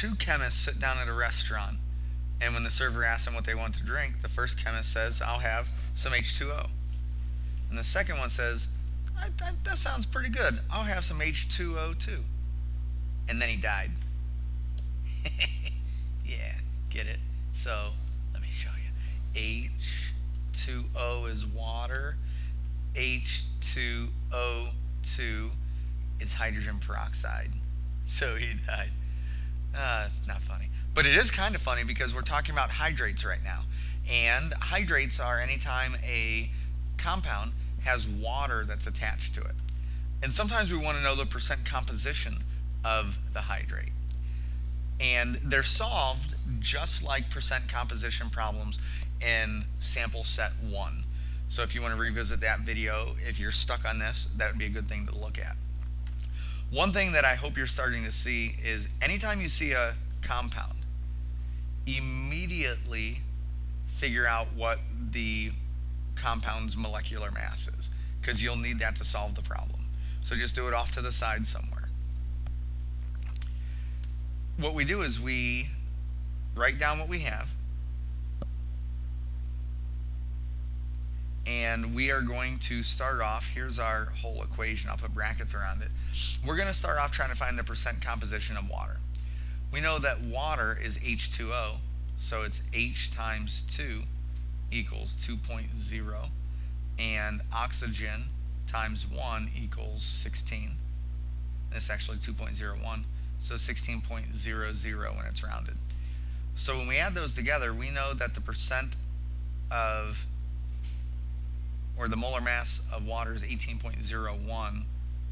two chemists sit down at a restaurant, and when the server asks them what they want to drink, the first chemist says, I'll have some H2O. And the second one says, that sounds pretty good. I'll have some H2O too. And then he died. Yeah, get it? So, let me show you. H2O is water. H2O2 is hydrogen peroxide. So he died. It's not funny. But it is kind of funny because we're talking about hydrates right now. And hydrates are anytime a compound has water that's attached to it. And sometimes we want to know the percent composition of the hydrate. And they're solved just like percent composition problems in sample set 1. So if you want to revisit that video, if you're stuck on this, that would be a good thing to look at. One thing that I hope you're starting to see is anytime you see a compound, immediately figure out what the compound's molecular mass is, because you'll need that to solve the problem. So just do it off to the side somewhere. What we do is we write down what we have, and we are going to start off. Here's our whole equation. I'll put brackets around it. We're going to start off trying to find the percent composition of water. We know that water is H2O, so it's H times 2 equals 2.0, and oxygen times 1 equals 16. It's actually 2.01, so 16.00 when it's rounded. So when we add those together, we know that the percent of, or the molar mass of water is 18.01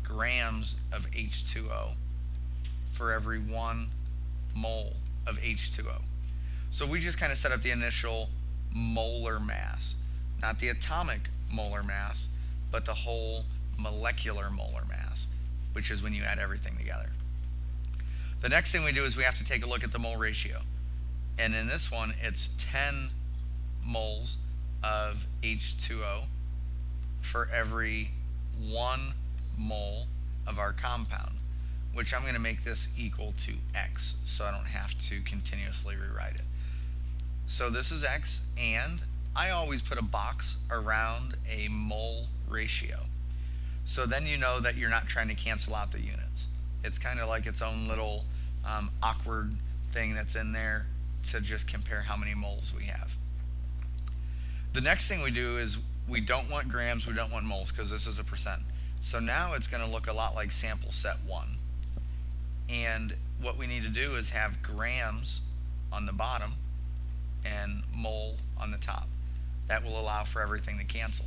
grams of H2O for every 1 mole of H2O. So we just kind of set up the initial molar mass, not the atomic molar mass, but the whole molecular molar mass, which is when you add everything together. The next thing we do is we have to take a look at the mole ratio. And in this one, it's 10 moles of H2O for every 1 mole of our compound, which I'm going to make this equal to X so I don't have to continuously rewrite it. So this is X, and I always put a box around a mole ratio. So then you know that you're not trying to cancel out the units. It's kind of like its own little awkward thing that's in there to just compare how many moles we have. The next thing we do is we don't want grams, we don't want moles, because this is a percent. So now it's going to look a lot like sample set 1. And what we need to do is have grams on the bottom and mole on the top. That will allow for everything to cancel.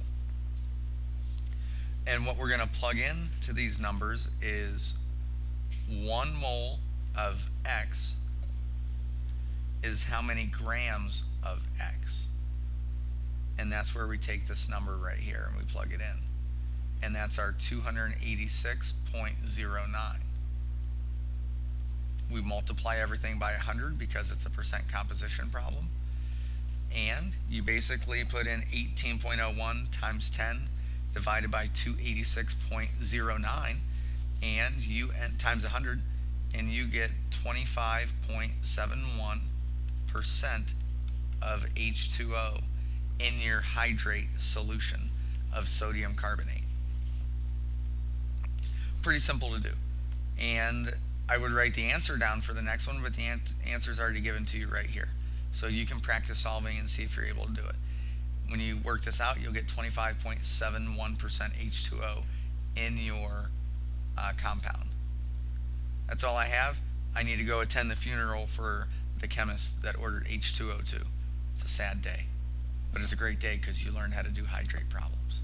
And what we're going to plug in to these numbers is 1 mole of X is how many grams of X. And that's where we take this number right here and we plug it in. And that's our 286.09. We multiply everything by 100 because it's a percent composition problem. And you basically put in 18.01 times 10 divided by 286.09 and you times 100, and you get 25.71% of H2O in your hydrate solution of sodium carbonate. Pretty simple to do. And I would write the answer down for the next one, but the answer is already given to you right here. So you can practice solving and see if you're able to do it. When you work this out, you'll get 25.71% H2O in your compound. That's all I have. I need to go attend the funeral for the chemist that ordered H2O2. It's a sad day, but it's a great day because you learned how to do hydrate problems.